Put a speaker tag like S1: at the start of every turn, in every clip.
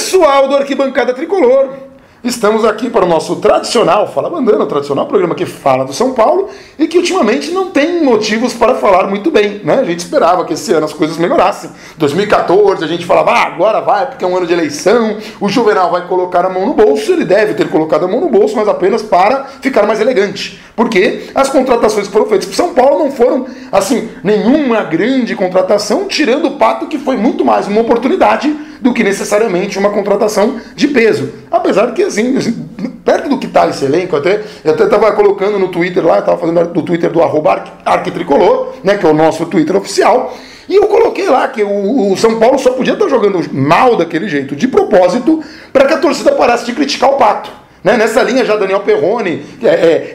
S1: Pessoal do Arquibancada Tricolor, estamos aqui para o nosso tradicional Fala Bandana, o tradicional programa que fala do São Paulo e que ultimamente não tem motivos para falar muito bem, né? A gente esperava que esse ano as coisas melhorassem. 2014 a gente falava, agora vai porque é um ano de eleição, o Juvenal vai colocar a mão no bolso, ele deve ter colocado a mão no bolso, mas apenas para ficar mais elegante. Porque as contratações que foram feitas para São Paulo não foram, assim, nenhuma grande contratação, tirando o Pato, que foi muito mais uma oportunidade do que necessariamente uma contratação de peso. Apesar que, assim perto do que está esse elenco, eu até estava colocando no Twitter lá, eu estava fazendo do Twitter do @arquitricolor, né, que é o nosso Twitter oficial, e eu coloquei lá que o São Paulo só podia estar jogando mal daquele jeito, de propósito, para que a torcida parasse de criticar o Pato. Né? Nessa linha já Daniel Perrone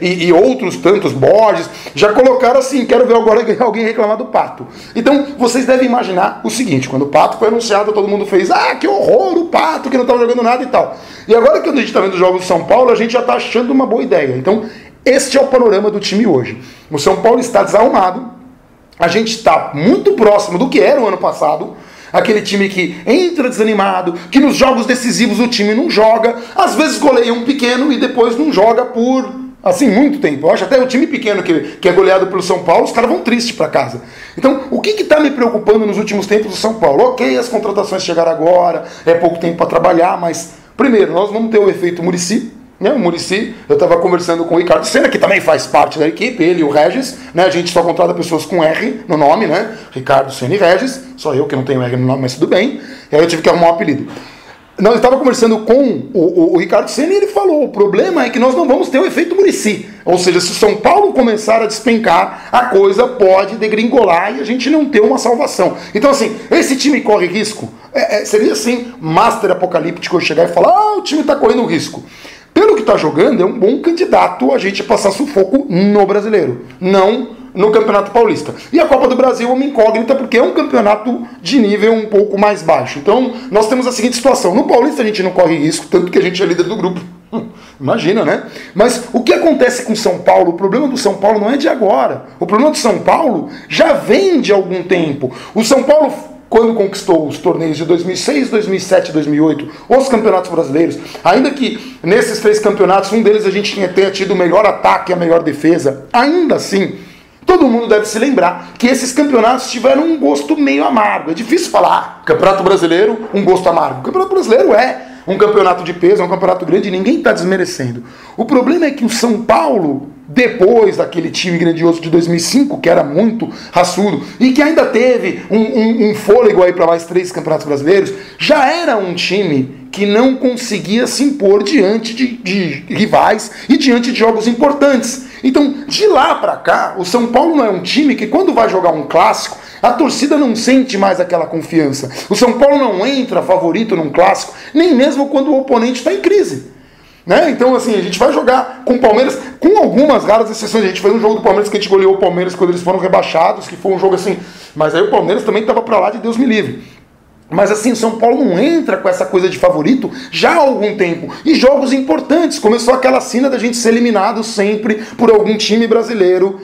S1: e outros tantos, Borges, já colocaram assim, quero ver agora alguém reclamar do Pato. Então, vocês devem imaginar o seguinte, quando o Pato foi anunciado, todo mundo fez, que horror, o Pato, que não estava jogando nada e tal. E agora que a gente está vendo os jogos do São Paulo, a gente já está achando uma boa ideia. Então, este é o panorama do time hoje. O São Paulo está desarrumado, a gente está muito próximo do que era o ano passado, aquele time que entra desanimado, que nos jogos decisivos o time não joga, às vezes goleia um pequeno e depois não joga por, assim, muito tempo. Eu acho até o time pequeno que é goleado pelo São Paulo, os caras vão tristes para casa. Então, o que está me preocupando nos últimos tempos do São Paulo? Ok, as contratações chegaram agora, é pouco tempo para trabalhar, mas, primeiro, nós vamos ter o efeito Muricy. O Muricy, eu estava conversando com o Ricardo Senna, que também faz parte da equipe, ele e o Regis, né? A gente só contrata pessoas com R no nome, né? Ricardo Senna e Regis, só eu que não tenho R no nome, mas tudo bem. E aí eu tive que arrumar um apelido. Eu estava conversando com o Ricardo Senna e ele falou, o problema é que nós não vamos ter o efeito Muricy. Ou seja, se o São Paulo começar a despencar, a coisa pode degringolar e a gente não ter uma salvação. Então, assim, esse time corre risco? Seria, assim, master apocalíptico eu chegar e falar, o time está correndo risco. Pelo que está jogando, é um bom candidato a gente passar sufoco no Brasileiro, não no Campeonato Paulista. E a Copa do Brasil é uma incógnita, porque é um campeonato de nível um pouco mais baixo. Então, nós temos a seguinte situação. No Paulista a gente não corre risco, tanto que a gente é líder do grupo. Imagina, né? Mas o que acontece com o São Paulo? O problema do São Paulo não é de agora. O problema do São Paulo já vem de algum tempo. O São Paulo, quando conquistou os torneios de 2006, 2007 e 2008, os campeonatos brasileiros, ainda que nesses 3 campeonatos, um deles a gente tenha tido o melhor ataque e a melhor defesa, ainda assim, todo mundo deve se lembrar que esses campeonatos tiveram um gosto meio amargo. É difícil falar, Campeonato Brasileiro, um gosto amargo. O Campeonato Brasileiro é um campeonato de peso, é um campeonato grande e ninguém está desmerecendo. O problema é que o São Paulo, depois daquele time grandioso de 2005, que era muito raçudo, e que ainda teve um fôlego aí para mais 3 campeonatos brasileiros, já era um time que não conseguia se impor diante de rivais e diante de jogos importantes. Então, de lá para cá, o São Paulo não é um time que quando vai jogar um clássico, a torcida não sente mais aquela confiança. O São Paulo não entra favorito num clássico, nem mesmo quando o oponente está em crise. Né? Então, assim, a gente vai jogar com o Palmeiras, com algumas raras exceções. A gente fez um jogo do Palmeiras que a gente goleou o Palmeiras quando eles foram rebaixados, que foi um jogo assim, mas aí o Palmeiras também estava para lá de Deus me livre. Mas assim, o São Paulo não entra com essa coisa de favorito já há algum tempo. E jogos importantes, começou aquela cena da gente ser eliminado sempre por algum time brasileiro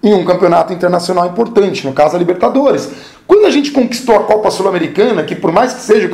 S1: em um campeonato internacional importante, no caso a Libertadores. Quando a gente conquistou a Copa Sul-Americana, que por mais que seja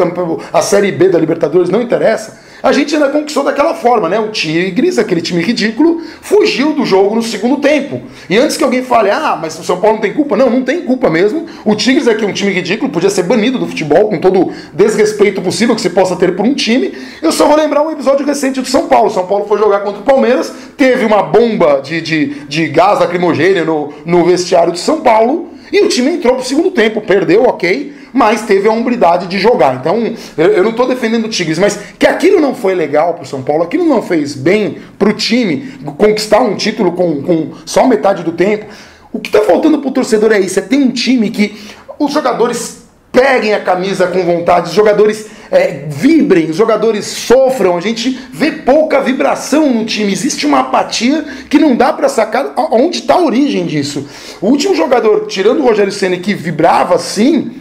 S1: a Série B da Libertadores, não interessa, a gente ainda conquistou daquela forma, né? O Tigres, aquele time ridículo, fugiu do jogo no segundo tempo. E antes que alguém fale, mas o São Paulo não tem culpa, não tem culpa mesmo. O Tigres é que é um time ridículo, podia ser banido do futebol, com todo o desrespeito possível que você possa ter por um time. Eu só vou lembrar um episódio recente do São Paulo. O São Paulo foi jogar contra o Palmeiras, teve uma bomba de gás lacrimogêneo no vestiário do São Paulo, e o time entrou pro segundo tempo, perdeu, ok, mas teve a hombridade de jogar. Então, eu não estou defendendo o Tigres, mas que aquilo não foi legal pro São Paulo, aquilo não fez bem pro time conquistar um título com só metade do tempo. O que está faltando pro torcedor é isso, é ter um time que os jogadores peguem a camisa com vontade, os jogadores vibrem, os jogadores sofram, a gente vê pouca vibração no time, existe uma apatia que não dá para sacar onde está a origem disso. O último jogador, tirando o Rogério Ceni, que vibrava assim,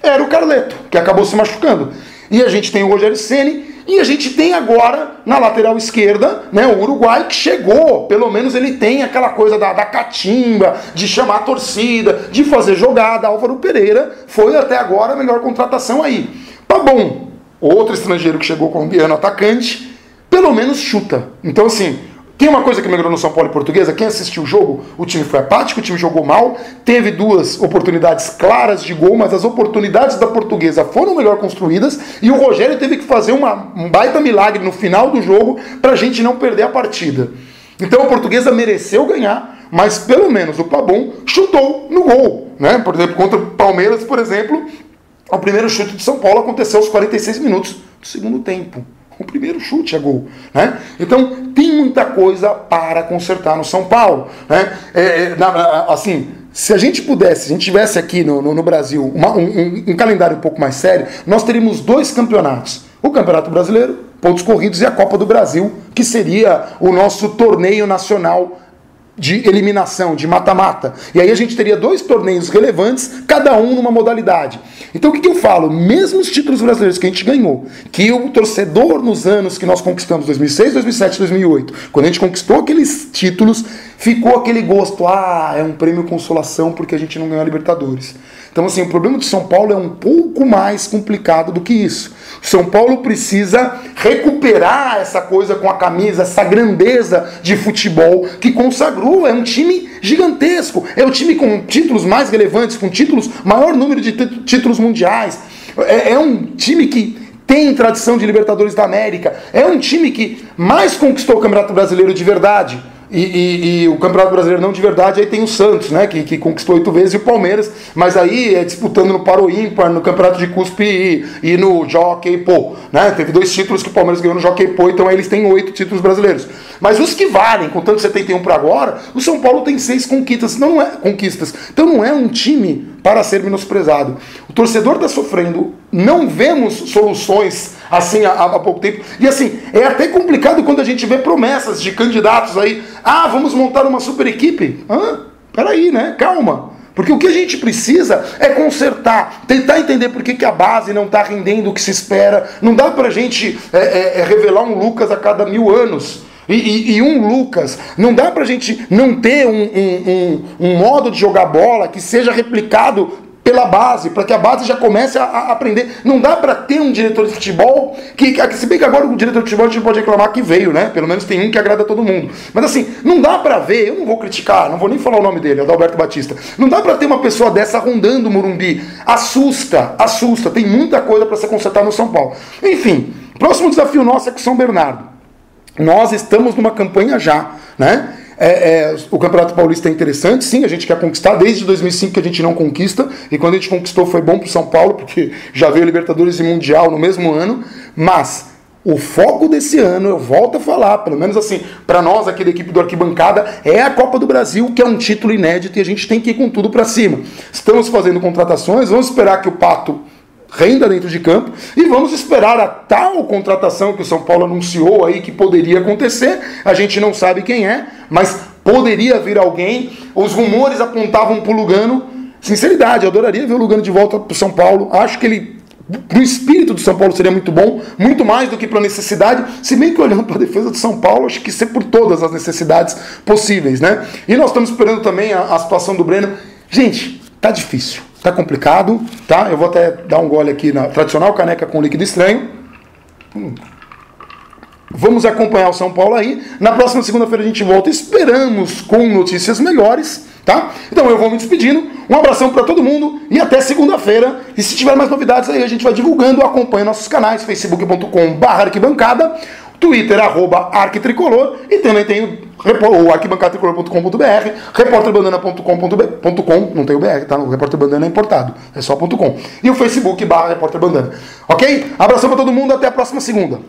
S1: era o Carleto, que acabou se machucando. E a gente tem o Rogério Ceni, e a gente tem agora, na lateral esquerda, né, o Uruguai, que chegou, pelo menos ele tem aquela coisa da catimba, de chamar a torcida, de fazer jogada. Álvaro Pereira foi até agora a melhor contratação aí. Tá bom, outro estrangeiro que chegou, colombiano, atacante, pelo menos chuta. Então, assim, tem uma coisa que melhorou no São Paulo e Portuguesa, quem assistiu o jogo, o time foi apático, o time jogou mal, teve 2 oportunidades claras de gol, mas as oportunidades da Portuguesa foram melhor construídas, e o Rogério teve que fazer um baita milagre no final do jogo pra gente não perder a partida. Então a Portuguesa mereceu ganhar, mas pelo menos o Pabon chutou no gol, né? Por exemplo, contra o Palmeiras, por exemplo, o primeiro chute de São Paulo aconteceu aos 46 minutos do segundo tempo. O primeiro chute é gol, né? Então tem muita coisa para consertar no São Paulo, né? Assim, se a gente tivesse aqui no Brasil um calendário um pouco mais sério, nós teríamos 2 campeonatos: o Campeonato Brasileiro, pontos corridos, e a Copa do Brasil, que seria o nosso torneio nacional de eliminação, de mata-mata. E aí a gente teria 2 torneios relevantes, cada um numa modalidade. Então o que eu falo? Mesmo os títulos brasileiros que a gente ganhou, que o torcedor nos anos que nós conquistamos, 2006, 2007, 2008, quando a gente conquistou aqueles títulos, ficou aquele gosto, é um prêmio consolação porque a gente não ganhou a Libertadores. Então, assim, o problema do São Paulo é um pouco mais complicado do que isso. O São Paulo precisa recuperar essa coisa com a camisa, essa grandeza de futebol que consagrou. É um time gigantesco. É o time com títulos mais relevantes, com maior número de títulos mundiais. É um time que tem tradição de Libertadores da América. É um time que mais conquistou o Campeonato Brasileiro de verdade. E o Campeonato Brasileiro não de verdade, aí tem o Santos, né, que conquistou 8 vezes, e o Palmeiras, mas aí é disputando no Paro Ímpar, no Campeonato de Cuspe e no Jockey Pô, né, teve 2 títulos que o Palmeiras ganhou no Jockey Pô, então aí eles têm 8 títulos brasileiros. Mas os que valem, contando 71 para agora, o São Paulo tem 6 conquistas, então não é um time para ser menosprezado. O torcedor está sofrendo, não vemos soluções assim há pouco tempo, e assim, é até complicado quando a gente vê promessas de candidatos aí, vamos montar uma super equipe. Peraí, né, calma. Porque o que a gente precisa é consertar, tentar entender por que a base não está rendendo o que se espera. Não dá pra gente revelar um Lucas a cada 1000 anos. E um Lucas, não dá pra gente não ter um modo de jogar bola que seja replicado pela base, para que a base já comece a aprender. Não dá para ter um diretor de futebol se bem que agora o diretor de futebol a gente pode reclamar que veio, né? Pelo menos tem um que agrada a todo mundo. Mas assim, não dá para ver, eu não vou criticar, não vou nem falar o nome dele, é o Adalberto Batista. Não dá para ter uma pessoa dessa rondando o Morumbi. Assusta, tem muita coisa para ser consertada no São Paulo. Enfim, próximo desafio nosso é com São Bernardo. Nós estamos numa campanha já, né? O Campeonato Paulista é interessante, sim, a gente quer conquistar, desde 2005 que a gente não conquista, e quando a gente conquistou foi bom pro São Paulo, porque já veio Libertadores e Mundial no mesmo ano, mas o foco desse ano, eu volto a falar, pelo menos assim, para nós aqui da equipe do Arquibancada, é a Copa do Brasil, que é um título inédito e a gente tem que ir com tudo para cima. Estamos fazendo contratações, vamos esperar que o Pato renda dentro de campo e vamos esperar a tal contratação que o São Paulo anunciou aí que poderia acontecer. A gente não sabe quem é, mas poderia vir alguém. Os rumores apontavam pro Lugano. Sinceridade, eu adoraria ver o Lugano de volta pro São Paulo. Acho que ele, pro espírito do São Paulo, seria muito bom, muito mais do que para necessidade, se bem que olhando para a defesa do São Paulo, acho que isso é por todas as necessidades possíveis, né? E nós estamos esperando também a situação do Breno. Gente, tá difícil. Tá complicado, tá? Eu vou até dar um gole aqui na tradicional caneca com líquido estranho. Vamos acompanhar o São Paulo aí. Na próxima segunda-feira a gente volta, esperamos com notícias melhores, tá? Então eu vou me despedindo. Um abração para todo mundo e até segunda-feira. E se tiver mais novidades aí, a gente vai divulgando. Acompanhe nossos canais, facebook.com/arquibancada, Twitter, @arquitricolor, e também tem o arquibancatricolor.com.br, repórterbandana.com, não tem o BR, tá? O Repórter Bandana é importado, é só .com. E o Facebook /repórterbandana. Ok? Abração pra todo mundo, até a próxima segunda.